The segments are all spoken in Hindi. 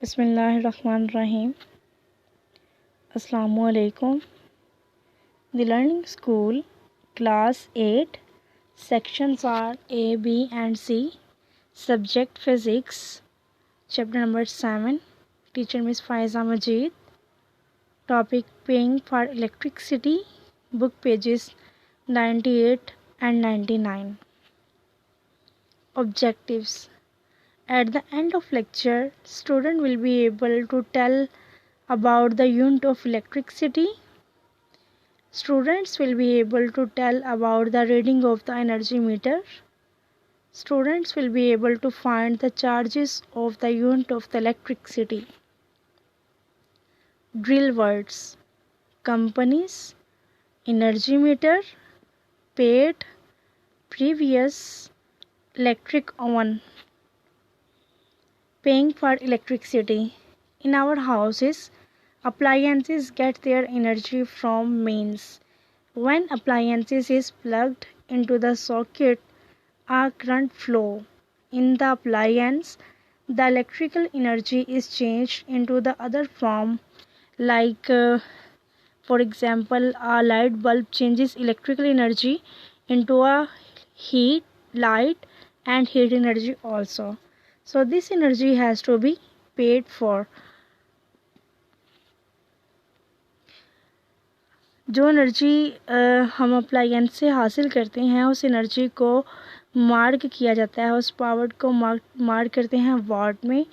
Bismillahirrahmanirrahim. Assalamu alaikum. The Learning School, Class 8. Sections are A, B and C. Subject Physics. Chapter number 7. Teacher Miss Faiza Majid. Topic Paying for Electricity. Book pages 98 and 99. Objectives. At the end of lecture, student will be able to tell about the unit of electricity. Students will be able to tell about the reading of the energy meter. Students will be able to find the charges of the unit of the electricity. Drill words: companies, energy meter, paid, previous, electric oven. Paying for electricity. In our houses, appliances get their energy from mains. When appliances is plugged into the socket, a current flow. In the appliance, the electrical energy is changed into the other form, like for example, a light bulb changes electrical energy into a heat, light and heat energy also. So this energy has to be paid for. जो एनर्जी हम अप्लायंस से हासिल करते हैं उस एनर्जी को मार्क किया जाता है, उस पावर को मार्क करते हैं वाट में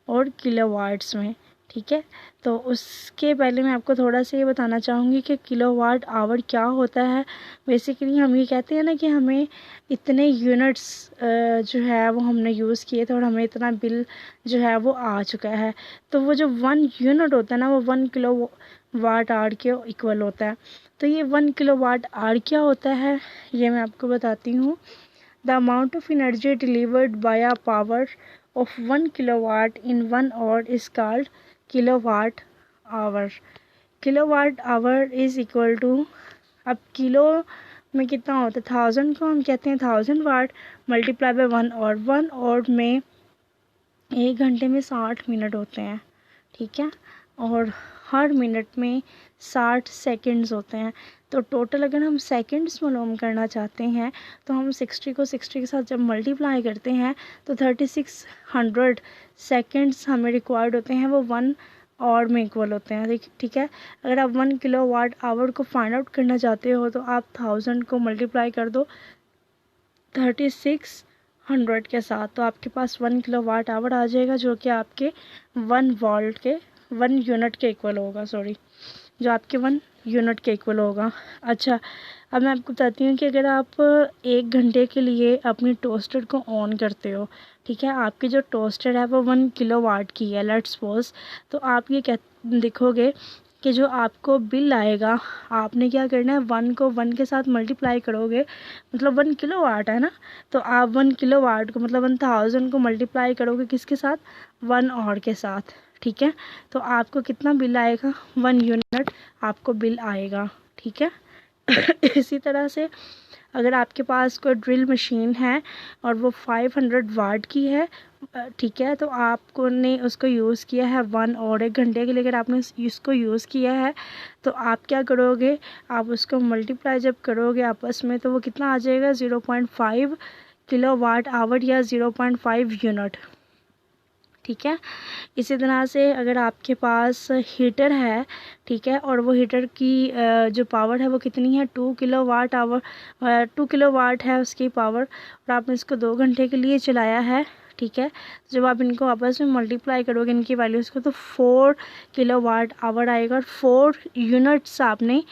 और किलोवाट्स में. ठीक है, तो उसके पहले मैं आपको थोड़ा सा ये बताना चाहूँगी कि किलोवाट आवर क्या होता है. बेसिकली हम ये कहते हैं ना कि हमें इतने यूनिट्स जो है वो हमने यूज़ किए थे और हमें इतना बिल जो है वो आ चुका है. तो वो जो 1 यूनिट होता है ना, वो 1 किलोवाट आवर के इक्वल होता है. तो ये 1 किलोवाट आवर क्या होता है ये मैं आपको बताती हूँ. The amount of energy delivered by a power of 1 kilowatt in 1 hour is called kilowatt hour. Kilowatt hour is equal to, अब किलो में कितना होता है, 1000 को हम कहते हैं 1000 वाट मल्टीप्लाई बाय 1 आवर. 1 आवर में 1 घंटे में 60 मिनट होते हैं. ठीक है, और हर मिनट में 60 सेकंड्स होते हैं. तो टोटल अगर हम सेकंड्स मालूम करना चाहते हैं तो हम 60 को 60 के साथ जब मल्टीप्लाई करते हैं तो 3600 सेकंड्स हमें रिक्वायर्ड होते हैं, वो 1 आवर में इक्वल होते हैं. ठीक है, अगर आप 1 किलोवाट आवर को फाइंड आउट करना चाहते हो तो आप 1000 को मल्टीप्लाई कर दो 3600 के साथ, तो आपके पास 1 किलोवाट आवर आ जाएगा जो कि आपके 1 यूनिट के इक्वल होगा. जो आपके 1 यूनिट के इक्वल होगा. अच्छा, अब मैं आपको बताती हूँ कि अगर आप 1 घंटे के लिए अपनी टोस्टर को ऑन करते हो, ठीक है, आपकी जो टोस्टर है वो 1 किलोवाट की है लेट्स सपोज, तो आप ये देखोगे कि जो आपको बिल आएगा, आपने क्या करना है, 1 को 1 के साथ मल्टीप्लाई करोगे, मतलब 1 किलोवाट है ना, तो आप 1 किलोवाट को मतलब 1000 को मल्टीप्लाई करोगे किसके साथ, 1 आवर के साथ. ठीक है, तो आपको कितना बिल आएगा, 1 यूनिट आपको बिल आएगा. ठीक है. इसी तरह से अगर आपके पास कोई ड्रिल मशीन है और वो 500 वाट की है, ठीक है, तो आपको ने उसको यूज़ किया है 1 और 1 घंटे के लिए, अगर आपने इसको यूज़ किया है तो आप क्या करोगे, आप उसको मल्टीप्लाई जब करोगे आपस में तो वो कितना आ जाएगा, 0.5 किलोवाट आवर या 0.5 यूनिट. ठीक है. इसी तरह से अगर आपके पास हीटर है, ठीक है, और वो हीटर की जो पावर है वो कितनी है, 2 किलोवाट आवर, 2 किलोवाट है उसकी पावर, और आपने इसको 2 घंटे के लिए चलाया है. ठीक है, जब आप इनको आपस में मल्टीप्लाई करोगे इनकी वैल्यूज़ को तो 4 किलोवाट आवर आएगा और 4 यूनिट्स आपने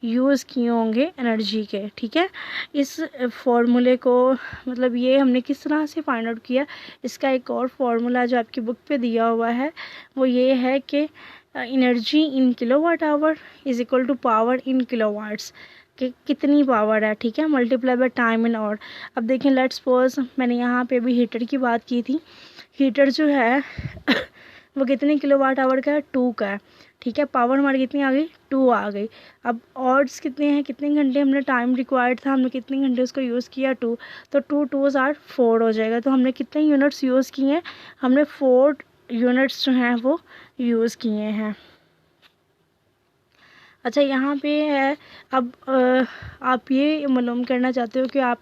यूज़ किए होंगे एनर्जी के. ठीक है, इस फॉर्मूले को मतलब ये हमने किस तरह से फाइंड आउट किया, इसका एक और फार्मूला जो आपकी बुक पे दिया हुआ है वो ये है कि energy in kilowatt hour is equal to power in kilowatts, कि कितनी पावर है. ठीक है, multiply by time in hour. अब देखें लेट्स सपोज मैंने यहाँ पे भी हीटर की बात की थी. हीटर जो है वो कितने किलोवाट आवर का है, 2 का है. ठीक है, पावर हमारी कितनी आ गई, 2 आ गई. अब ऑड्स कितने हैं, कितने घंटे हमने टाइम रिक्वायर्ड था, हमने कितने घंटे उसको यूज़ किया, 2, तो 2 2s 4 हो जाएगा. तो हमने कितने यूनिट्स यूज़ किए हैं, हमने 4 यूनिट्स जो हैं वो यूज़ किए हैं। अच्छा, यहाँ पे है अब आप ये मालूम करना चाहते हो कि आप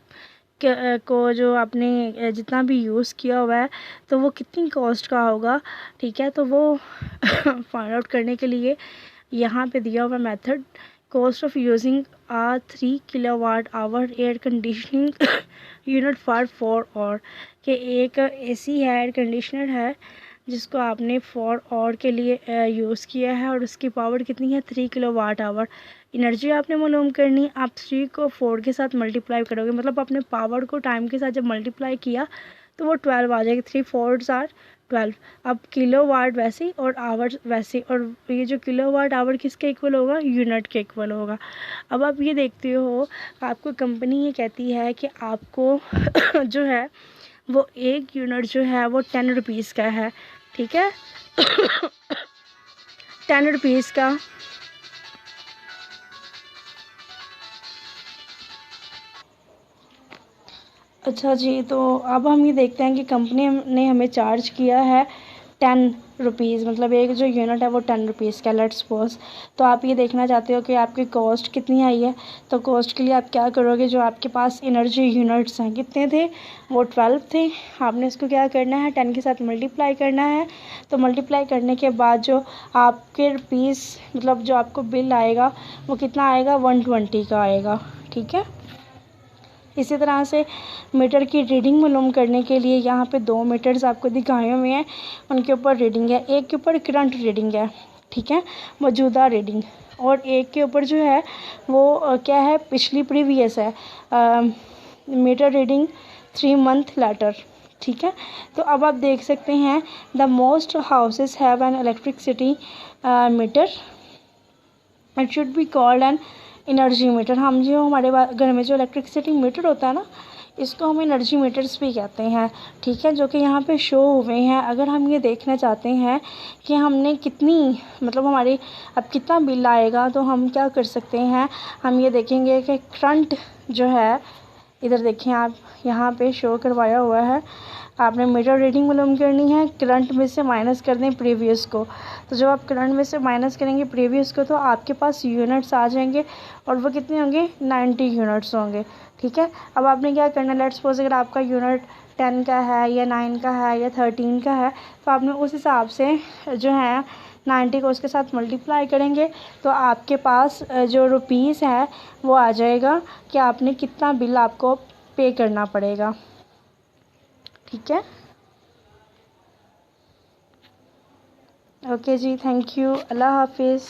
को जो आपने जितना भी यूज़ किया हुआ है तो वो कितनी कॉस्ट का होगा। ठीक है, तो वो फाइंड आउट करने के लिए यहाँ पे दिया हुआ method, cost of using a 3 kilowatt hour air conditioning unit for 4 और के एक एसी है, एयर कंडीशनर है जिसको आपने 4 और के लिए यूज़ किया है और उसकी पावर कितनी है 3 किलोवाट आवर। एनर्जी आपने मालूम करनी, आप 3 को 4 के साथ मल्टीप्लाई करोगे, मतलब अपने पावर को टाइम के साथ जब मल्टीप्लाई किया तो वो 12 आ जाएगी। 3 4s आर 12। अब किलो वाट वैसे ही और आवर्स वैसे, और ये जो किलो वाट आवर किसके इक्वल होगा, यूनिट के इक्वल होगा। अब आप ये देखते हो, आपको कंपनी ये कहती है कि आपको जो है वो एक यूनिट जो है वो 10 रुपीज़ का है। ठीक है 10 रुपीज़ का। अच्छा जी, तो अब हम ये देखते हैं कि कंपनी ने हमें चार्ज किया है 10 रुपीज़, मतलब एक जो यूनिट है वो 10 रुपीज़ का, लेट्स सपोज। तो आप ये देखना चाहते हो कि आपकी कॉस्ट कितनी आई है। तो कॉस्ट के लिए आप क्या करोगे, जो आपके पास एनर्जी यूनिट्स हैं कितने थे, वो 12 थे। आपने इसको क्या करना है, 10 के साथ मल्टीप्लाई करना है। तो मल्टीप्लाई करने के बाद जो आपके रुपीज़, मतलब जो आपको बिल आएगा वो कितना आएगा, 120 का आएगा। ठीक है, इसी तरह से मीटर की रीडिंग मालूम करने के लिए यहाँ पे 2 मीटर्स आपको दिखाए हुए हैं, उनके ऊपर रीडिंग है। एक के ऊपर करंट रीडिंग है, ठीक है, मौजूदा रीडिंग, और एक के ऊपर जो है वो क्या है, पिछली प्रीवियस है, मीटर रीडिंग 3 मंथ लेटर। ठीक है, तो अब आप देख सकते हैं the most houses have an electricity metre, it should be called an energy meter. हम जो हमारे घर में जो इलेक्ट्रिसिटी मीटर होता है ना, इसको हम एनर्जी मीटर्स भी कहते हैं। ठीक है, जो कि यहाँ पे शो हुए हैं। अगर हम ये देखना चाहते हैं कि हमने कितनी, मतलब हमारी अब कितना बिल आएगा, तो हम क्या कर सकते हैं, हम ये देखेंगे कि करंट जो है, इधर देखें आप, यहाँ पे शो करवाया हुआ है। आपने मीटर रीडिंग मालूम करनी है, करंट में से माइनस कर दें प्रीवियस को। तो जब आप करंट में से माइनस करेंगे प्रीवियस को तो आपके पास यूनिट्स आ जाएंगे, और वो कितने होंगे, 90 यूनिट्स होंगे। ठीक है, अब आपने क्या करना है, लेट्स सपोज अगर आपका यूनिट 10 का है या 9 का है या 13 का है, तो आपने उस हिसाब से जो है 90 को उसके साथ मल्टीप्लाई करेंगे तो आपके पास जो रुपीज़ है वो आ जाएगा कि आपने कितना बिल आपको पे करना पड़ेगा। ठीक है, ओके जी, थैंक यू, अल्लाह हाफिज़।